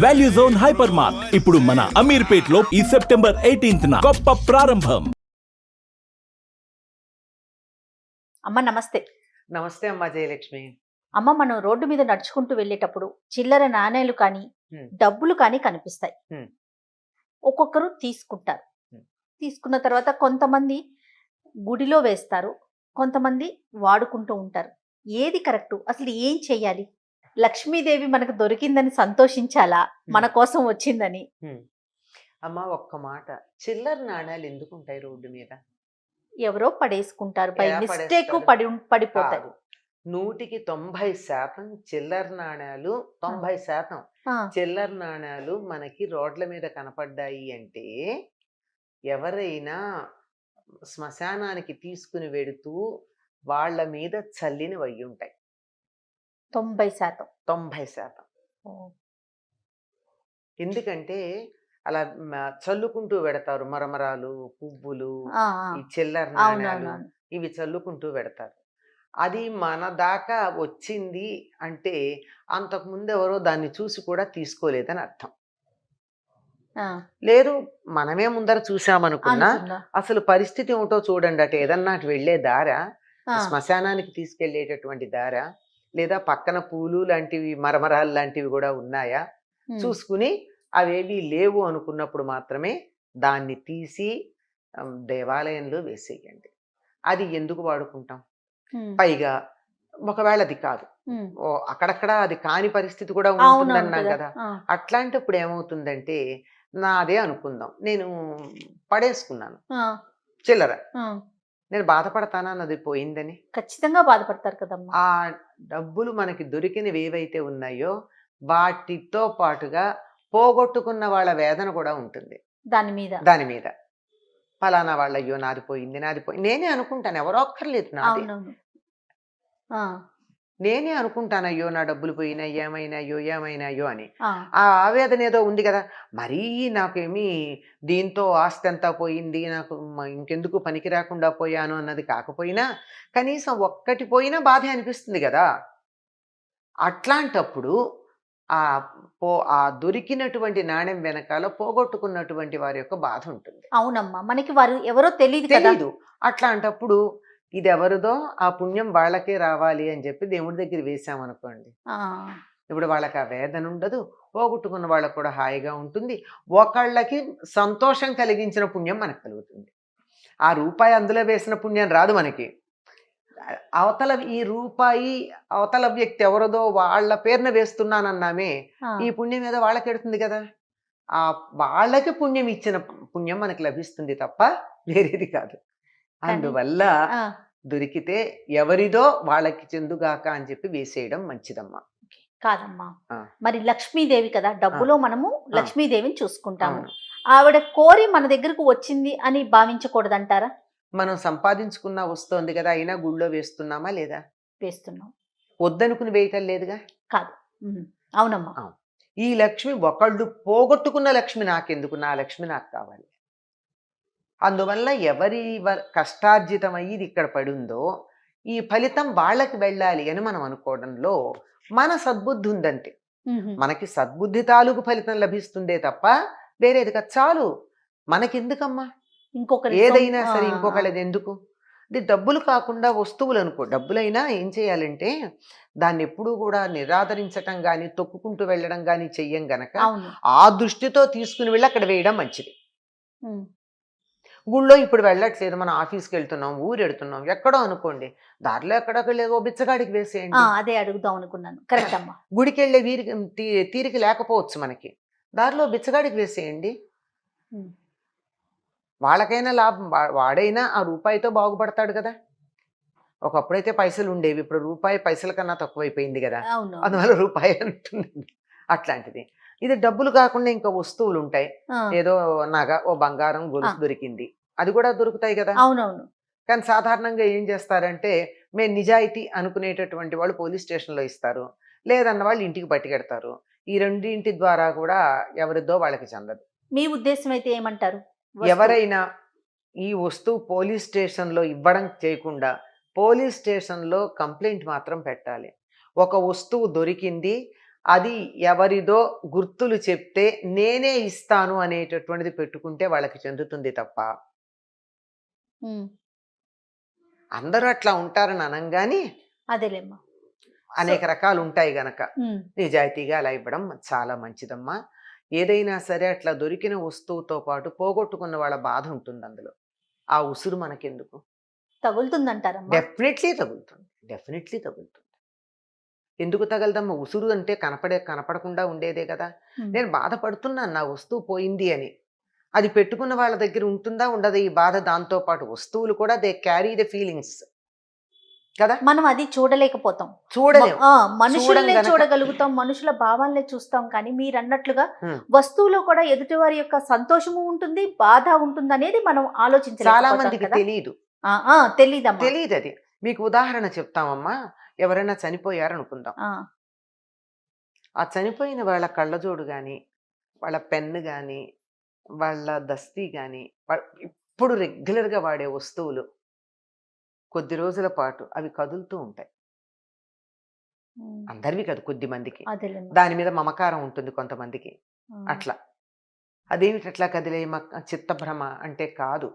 Value zone hyper mart ఇప్పుడు మన అమీర్పేట్ లో ఈ సెప్టెంబర్ 18న గొప్ప ప్రారంభం. అమ్మ నమస్తే. నమస్తే అమ్మా జయలక్ష్మి. అమ్మ, మనం రోడ్డు మీద నడుచుకుంటూ వెళ్ళేటప్పుడు చిల్లర నాణేలు కానీ డబ్బులు కానీ కనిపిస్తాయి. ఒక్కొక్కరు తీసుకుంటారు. తీసుకున్న తర్వాత కొంతమంది గుడిలో వేస్తారు, కొంతమంది వాడుకుంటూ ఉంటారు. ఏది కరెక్టు? అసలు ఏం చెయ్యాలి? లక్ష్మీదేవి మనకు దొరికిందని సంతోషించాలా, మన కోసం వచ్చిందని? అమ్మా ఒక్క మాట, చిల్లర నాణాలు ఎందుకు ఉంటాయి రోడ్డు మీద? ఎవరో పడేసుకుంటారు, బై ఎలా మిస్టేక్ పడేస్తారు? పడిపోతాయి. కాదు. 100కి 90% చిల్లర నాణాలు, 90% ఆ, చిల్లర నాణాలు మనకి రోడ్ల మీద కనపడ్డాయి అంటే ఎవరైనా శ్మశానానికి తీసుకుని వెడుతూ వాళ్ళ మీద చల్లినవి అయి ఉంటాయి. 90%. 90%. ఎందుకంటే అలా చల్లుకుంటూ పెడతారు, మరమరాలు, పువ్వులు, ఆ, ఆ. ఈ చిల్లర నాణాలు అవునవును. ఇవి చల్లుకుంటూ పెడతారు. అది మన దాకా వచ్చింది అంటే అంతకుముందు ఎవరో దాన్ని చూసి కూడా తీసుకోలేదని అర్థం. ఆ, లేదు మనమే ముందర చూసామనుకున్నా అనుకున్నా. అసలు పరిస్థితి ఏమిటో చూడండి. అటు ఏదన్నా అటు వెళ్ళే దారా, ఆ, శ్మశానానికి తీసుకెళ్లేటటువంటి దారా, లేదా పక్కన పూలు లాంటివి మరమరాలు లాంటివి కూడా ఉన్నాయా చూసుకుని అవేవి లేవు అనుకున్నప్పుడు మాత్రమే దాన్ని తీసి దేవాలయంలో వేసేయండి. అది ఎందుకు వాడుకుంటాం? పైగా ఒకవేళ అది కాదు, అక్కడక్కడ అది కాని పరిస్థితి కూడా ఉంటుందన్నాం కదా. అట్లాంటప్పుడు ఏమవుతుందంటే, నాదే అనుకుందాం, నేను పడేసుకున్నాను చిల్లర, నేను బాధపడతానా అన్నది పోయిందని? ఖచ్చితంగా బాధపడతారు కదమ్మా. ఆ డబ్బులు మనకి దొరికినవి ఏవైతే ఉన్నాయో వాటితో పాటుగా పోగొట్టుకున్న వాళ్ళ వేదన కూడా ఉంటుంది దాని మీద. ఫలానా వాళ్ళ అయ్యో నాది పోయింది, నేనే అనుకుంటాను, ఎవరో ఒక్కర్లేదు, నాది. అవునవును. నేనే అనుకుంటాను, అయ్యో నా డబ్బులు పోయినాయి, ఏమైనాయో అని. ఆ, ఆ ఆవేదన ఏదో ఉంది కదా. మరీ నాకేమీ దీంతో ఆస్తి అంతా పోయింది, నాకు ఇంకెందుకు పనికి రాకుండా పోయాను అన్నది కాకపోయినా కనీసం ఒక్కటి పోయినా బాధే అనిపిస్తుంది కదా. అట్లాంటప్పుడు ఆ దొరికినటువంటి నాణ్యం వెనకాల పోగొట్టుకున్నటువంటి వారి యొక్క బాధ ఉంటుంది. అవునమ్మా, మనకి వారు ఎవరో తెలియదు కదా. తెలీదు. అట్లాంటప్పుడు ఇది ఎవరిదో, ఆ పుణ్యం వాళ్ళకే రావాలి అని చెప్పి దేవుడి దగ్గర వేసామనుకోండి, ఆ, ఇప్పుడు వాళ్ళకి ఆ వేదన ఉండదు, పోగొట్టుకున్న వాళ్ళకు కూడా హాయిగా ఉంటుంది, ఒకళ్ళకి సంతోషం కలిగించిన పుణ్యం మనకు కలుగుతుంది. ఆ రూపాయి అందులో వేసిన పుణ్యం రాదు మనకి. అవతల ఈ రూపాయి అవతల వ్యక్తి ఎవరిదో వాళ్ళ పేరున వేస్తున్నానన్నామే, ఆ, ఈ పుణ్యం మీద వాళ్ళకి ఎడుతుంది కదా. ఆ వాళ్ళకి పుణ్యం ఇచ్చిన పుణ్యం మనకి లభిస్తుంది తప్ప వేరేది కాదు. అందువల్ల ఆ, దొరికితే ఎవరిదో వాళ్ళకి చెందుగాక అని చెప్పి వేసేయడం మంచిదమ్మా. కాదమ్మా. ఆ. మరి లక్ష్మీదేవి కదా, డబ్బులో మనము లక్ష్మీదేవిని చూసుకుంటాము. అవును. ఆవిడ కోరి మన దగ్గరకు వచ్చింది అని భావించకూడదంటారా? మనం సంపాదించుకున్న వస్తోంది కదా, అయినా గుళ్ళో వేస్తున్నామా లేదా? వేస్తున్నాం. వద్దనుకుని వేయటం లేదుగా. కాదు. అవునమ్మా. ఈ లక్ష్మి ఒకళ్ళు పోగొట్టుకున్న లక్ష్మి నాకెందుకు, నా లక్ష్మి నాకు కావాలి. అందువల్ల ఎవరి కష్టార్జితం అయ్యి ఇది ఇక్కడ పడుందో ఈ ఫలితం వాళ్ళకి వెళ్ళాలి అని మనం అనుకోవడంలో మన సద్బుద్ధి ఉందంటే, మనకి సద్బుద్ధి తాలూకు ఫలితం లభిస్తుందే తప్ప వేరేది కాదు. చాలు, మనకెందుకమ్మా ఇంకొకరి ఏదైనా సరే, ఇంకొకళ్ళది ఎందుకు? ఇది డబ్బులు కాకుండా వస్తువులు అనుకో, డబ్బులైనా ఏం చేయాలంటే దాన్ని ఎప్పుడూ కూడా నిరాదరించటం కానీ తొక్కుకుంటూ వెళ్ళడం కానీ చెయ్యం గనక ఆ దృష్టితో తీసుకుని వెళ్ళి అక్కడ వేయడం మంచిది. గుళ్ళో ఇప్పుడు వెళ్ళట్లేదు, మనం ఆఫీస్కి వెళ్తున్నాం, ఊరు వెళ్తున్నాం, ఎక్కడో అనుకోండి, దారిలో ఎక్కడో వేబిచ్చగాడికి వేసేయండి. అదే అడుగుదాం అనుకున్నాను. కరెక్ట్ అమ్మా. గుడికి వెళ్ళే తీరిక లేకపోవచ్చు మనకి, దారిలో బిచ్చగాడికి వేసేయండి. వాళ్ళకైనా లాభం, వాడైనా ఆ రూపాయితో బాగుపడతాడు కదా. ఒకప్పుడైతే పైసలు ఉండేవి, ఇప్పుడు రూపాయి పైసల కన్నా తక్కువైపోయింది కదా, అందువల్ల రూపాయి అంటున్నాను. అట్లాంటిది ఇది డబ్బులు కాకుండా ఇంకా వస్తువులు ఉంటాయి. ఏదో నగ, ఓ బంగారం గొలుసు దొరికింది, అది కూడా దొరుకుతాయి కదా. అవునవును. కానీ సాధారణంగా ఏం చేస్తారంటే, మేము నిజాయితీ అనుకునేటటువంటి వాళ్ళు పోలీస్ స్టేషన్లో ఇస్తారు, లేదన్న వాళ్ళు ఇంటికి పట్టుకెడతారు. ఈ రెండింటి ద్వారా కూడా ఎవరిదో వాళ్ళకి చెందదు. మీ ఉద్దేశం అయితే ఏమంటారు? ఎవరైనా ఈ వస్తువు పోలీస్ స్టేషన్లో ఇవ్వడం చేయకుండా పోలీస్ స్టేషన్లో కంప్లైంట్ మాత్రం పెట్టాలి. ఒక వస్తువు దొరికింది, అది ఎవరిదో గుర్తులు చెప్తే నేనే ఇస్తాను అనేటటువంటిది పెట్టుకుంటే వాళ్ళకి చెందుతుంది తప్ప ఉమ్, అందరూ అట్లా ఉంటారని అనంగాని అదేలేమ్మా. అనేక రకాలు ఉంటాయి గనక ఉమ్, నిజాయితీగా అలా ఇవ్వడం చాలా మంచిదమ్మా. ఏదైనా సరే అట్లా దొరికిన వస్తువుతో పాటు పోగొట్టుకున్న వాళ్ళ బాధ ఉంటుంది అందులో. ఆ ఉసురు మనకెందుకు? తగులుతుందంటారమ్మా. డెఫినెట్లీ తగులుతుంది, డెఫినెట్లీ తగులుతుంది. ఎందుకు తగలదమ్మా? ఉసురు అంటే కనపడకుండా ఉండేదే కదా. ఉమ్, నేను బాధపడుతున్నాను నా వస్తువు పోయింది అని. అది పెట్టుకున్న వాళ్ళ దగ్గర ఉంటుందా ఉండదా ఈ బాధ? దాంతో పాటు వస్తువులు కూడా దే క్యారీ ద ఫీలింగ్స్ కదా. మనం అది చూడలేకపోతాం. చూడలేం. మనుషులనే గనక. చూడగలుగుతాం, మనుషుల భావాలనే చూస్తాం. కానీ మీరు అన్నట్లుగా హ్మ్. వస్తువులో కూడా ఎదుటి వారి యొక్క సంతోషము ఉంటుంది, బాధ ఉంటుంది అనేది మనం చాలా ఆలోచించలేకపోతాం మందికి కదా. తెలియదు. తెలీదమ్మా. తెలియదు అది. మీకు ఉదాహరణ చెప్తామమ్మా. ఎవరైనా చనిపోయారనుకుందాం. ఆ, ఆ చనిపోయిన వాళ్ళ కళ్ళజోడు గాని, వాళ్ళ పెన్ను గాని, వాళ్ళ దస్తీ గాని, ఇప్పుడు రెగ్యులర్‌గా వాడే వస్తువులు కొద్ది రోజుల పాటు అవి కదులుతూ ఉంటాయి. ఉమ్, అందరివి కాదు, కొద్ది మందికి. అదేలేమ్మా. దాని మీద మమకారం ఉంటుంది కొంతమందికి. ఆ, అట్లా. అదేమిటి అట్లా కదిలే చిత్తభ్రమ అంటే కాదు.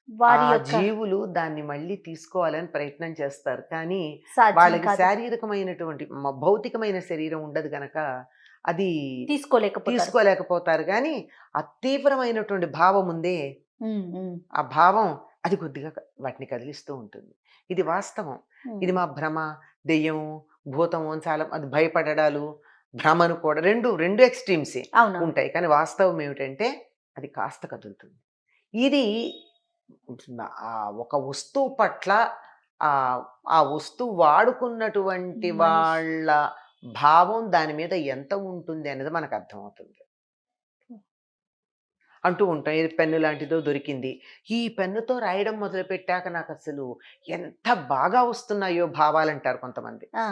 ఆ వారి యొక్క జీవులు దాన్ని మళ్ళీ తీసుకోవాలని ప్రయత్నం చేస్తారు. కానీ సాధ్యం వాళ్ళకి కాదు, శారీరకమైనటువంటి భౌతికమైన శరీరం ఉండదు గనక అది తీసుకోలేకపోతారు. తీసుకోలేకపోతారు. కానీ ఆ తీవ్రమైనటువంటి భావం ఉందే, ఉమ్, ఉమ్, ఆ భావం అది కొద్దిగా వాటిని కదిలిస్తూ ఉంటుంది. ఇది వాస్తవం. ఉమ్, ఇది మా భ్రమ, దెయ్యం, భూతం అని చాలా అది భయపడడాలు, భ్రమను కూడా రెండు ఎక్స్ట్రీమ్సే అవునా. ఉంటాయి. కానీ వాస్తవం ఏమిటంటే అది కాస్త కదులుతుంది. ఇది ఒక వస్తువు పట్ల ఆ ఆ వస్తువు వాడుకున్నటువంటి వాళ్ళ భావం దాని మీద ఎంత ఉంటుంది అనేది మనకు అర్థమవుతుంది. అంటూ ఉంటాం. ఇది పెన్ను లాంటిదో దొరికింది. ఈ పెన్నుతో రాయడం మొదలుపెట్టాక నాకు అసలు ఎంత బాగా వస్తున్నాయో భావాలంటారు కొంతమంది. ఆ,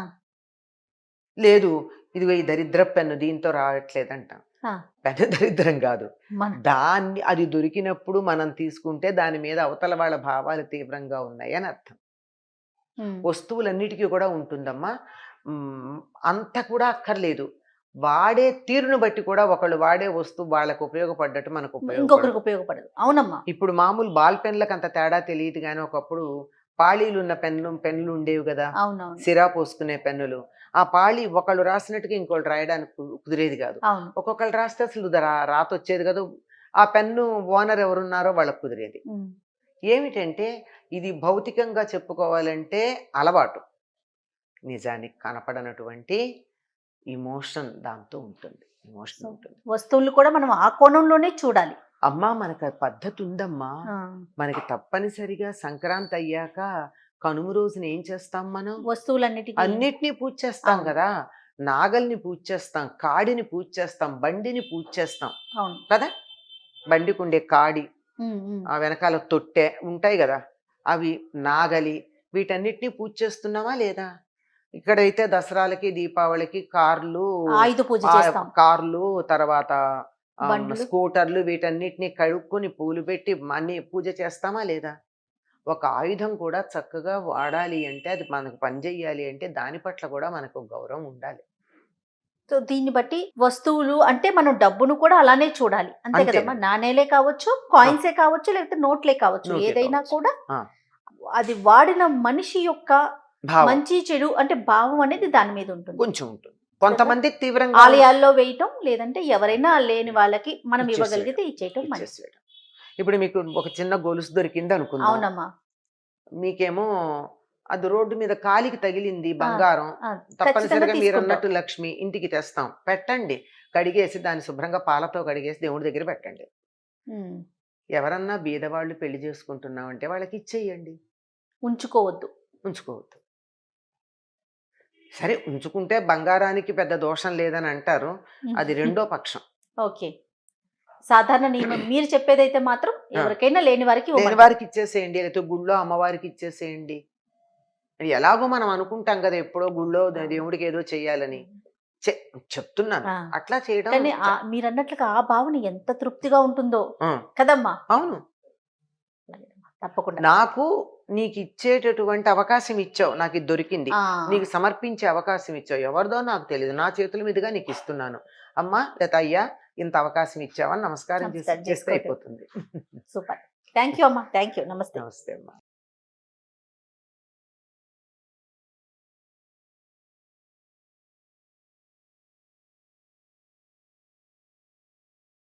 లేదు, ఇదిగో ఈ దరిద్ర పెన్ను దీంతో రావట్లేదంటాం. ఆ, పెద్ద దరిద్రం కాదు. మన అది దొరికినప్పుడు మనం తీసుకుంటే దాని మీద అవతల వాళ్ళ భావాలు తీవ్రంగా ఉన్నాయి అని అర్థం. ఉమ్, వస్తువులన్నిటికీ కూడా ఉంటుందమ్మా. అంత కూడా అక్కర్లేదు. వాడే తీరును బట్టి కూడా ఒకళ్ళు వాడే వస్తువు వాళ్ళకు ఉపయోగపడ్డట్టు మనకు ఇంకొకరికి ఉపయోగపడదు. ఉపయోగపడదు. అవునమ్మా. ఇప్పుడు మామూలు బాల్ పెన్లకు అంత తేడా తెలియదు కానీ ఒకప్పుడు పాళీలు ఉన్న పెన్నులు ఉండేవి కదా, అవునవును. సిరా పోసుకునే పెన్నులు. ఆ పాళీ ఒకళ్ళు రాసినట్టుగా ఇంకోళ్ళు రాయడానికి కుదిరేది కాదు. అవును. ఒక్కొక్కళ్ళు రాస్తే అసలు రాత వచ్చేది కదా. ఆ పెన్ను ఓనర్ ఎవరున్నారో వాళ్ళకు కుదిరేది. ఉమ్, ఏమిటంటే ఇది భౌతికంగా చెప్పుకోవాలంటే అలవాటు. నిజానికి కనపడనటువంటి ఇమోషన్ దాంతో ఉంటుంది. ఇమోషన్ ఉంటుంది. వస్తువులు కూడా మనం ఆ కోణంలోనే చూడాలి. అమ్మా మనకు ఆ పద్ధతి ఉందమ్మా. ఆ, మనకి తప్పనిసరిగా సంక్రాంతి అయ్యాక కనుమ రోజున ఏం చేస్తాం మనం? వస్తువులన్నిటికీ అన్నిటినీ పూజ చేస్తాం అవును. కదా. నాగల్ని పూజ చేస్తాం, కాడిని పూజ చేస్తాం, బండిని పూజ చేస్తాం అవును. కదా. బండికి ఉండే కాడి, ఉమ్, ఉమ్, ఆ వెనకాల తొట్టె ఉంటాయి కదా, అవి నాగలి, వీటన్నిటినీ పూజ చేస్తున్నామా లేదా? ఇక్కడైతే దసరాలకి దీపావళికి ఆయుధ పూజ చేస్తాం. కార్లు తర్వాత బండ్లు. స్కూటర్లు వీటన్నిటిని కడుక్కొని పూలు పెట్టి అన్ని పూజ చేస్తామా లేదా? ఒక ఆయుధం కూడా చక్కగా వాడాలి అంటే, అది మనకు పనిచేయాలి అంటే దాని పట్ల కూడా మనకు గౌరవం ఉండాలి. సో దీన్ని బట్టి వస్తువులు అంటే మనం డబ్బును కూడా అలానే చూడాలి. అంతే అంతే. కదమ్మా. నాణేలే కావచ్చు, కాయిన్సే కావచ్చు, లేకపోతే నోట్లే కావచ్చు, నోట్లే ఏదైనా కావచ్చు. కూడా ఆ. అది వాడిన మనిషి యొక్క భావం మంచి చెడు అంటే భావం అనేది దాని మీద ఉంటుంది. కొంచెం ఉంటుంది. కొంతమంది తీవ్రంగా ఆలయాల్లో వేయటం, లేదంటే ఎవరైనా లేని వాళ్ళకి మనం ఇచ్చేసేయడం. ఇవ్వగలిగితే ఇచ్చేయటం మంచిది. ఇచ్చేసేయడం. ఇప్పుడు మీకు ఒక చిన్న గొలుసు దొరికింది అనుకుందాం. అవునమ్మా. మీకేమో అది రోడ్డు మీద కాలికి తగిలింది బంగారం. ఖచ్చితంగా తప్పనిసరిగా మీరు తీసుకుంటాం. అన్నట్టు లక్ష్మి ఇంటికి తెస్తాం. పెట్టండి, కడిగేసి దాన్ని శుభ్రంగా పాలతో కడిగేసి దేవుడి దగ్గర పెట్టండి. ఉమ్, ఎవరన్నా బీదవాళ్ళు పెళ్లి చేసుకుంటున్నామంటే వాళ్ళకి ఇచ్చేయండి, ఉంచుకోవద్దు. ఉంచుకోవద్దు. సరే ఉంచుకుంటే బంగారానికి పెద్ద దోషం లేదని అంటారు, అది రెండో పక్షం. ఓకే. సాధారణ నియమం మీరు చెప్పేదైతే మాత్రం ఎవరికైనా లేని వారికి లేని ఇవ్వమంటారు. వారికి ఇచ్చేసేయండి, లేకపోతే గుళ్ళో అమ్మవారికి ఇచ్చేసేయండి. అది ఎలాగో మనం అనుకుంటాం కదా ఎప్పుడో గుళ్ళో దేవుడికి ఏదో చెయ్యాలని. చెప్తున్నాను ఆ. అట్లా చేయడం. కానీ మీరు అన్నట్లుగా ఆ భావన ఎంత తృప్తిగా ఉంటుందో ఆ, కదమ్మా. అవును. తప్పకుండా. నాకు నీకు ఇచ్చేటటువంటి అవకాశం ఇచ్చావు, నాకు ఇది దొరికింది, ఆ, నీకు సమర్పించే అవకాశం ఇచ్చావు, ఎవరిదో నాకు తెలియదు, నా చేతుల మీదుగా నీకు ఇస్తున్నాను అమ్మా లేదా అయ్యా, ఇంత అవకాశం ఇచ్చావని నమస్కారం చేసి నమస్కారం చేస్తే చేసుకోవటం. అయిపోతుంది. సూపర్. థ్యాంక్ యూ అమ్మా, థ్యాంక్ యూ, నమస్తే. నమస్తే అమ్మా.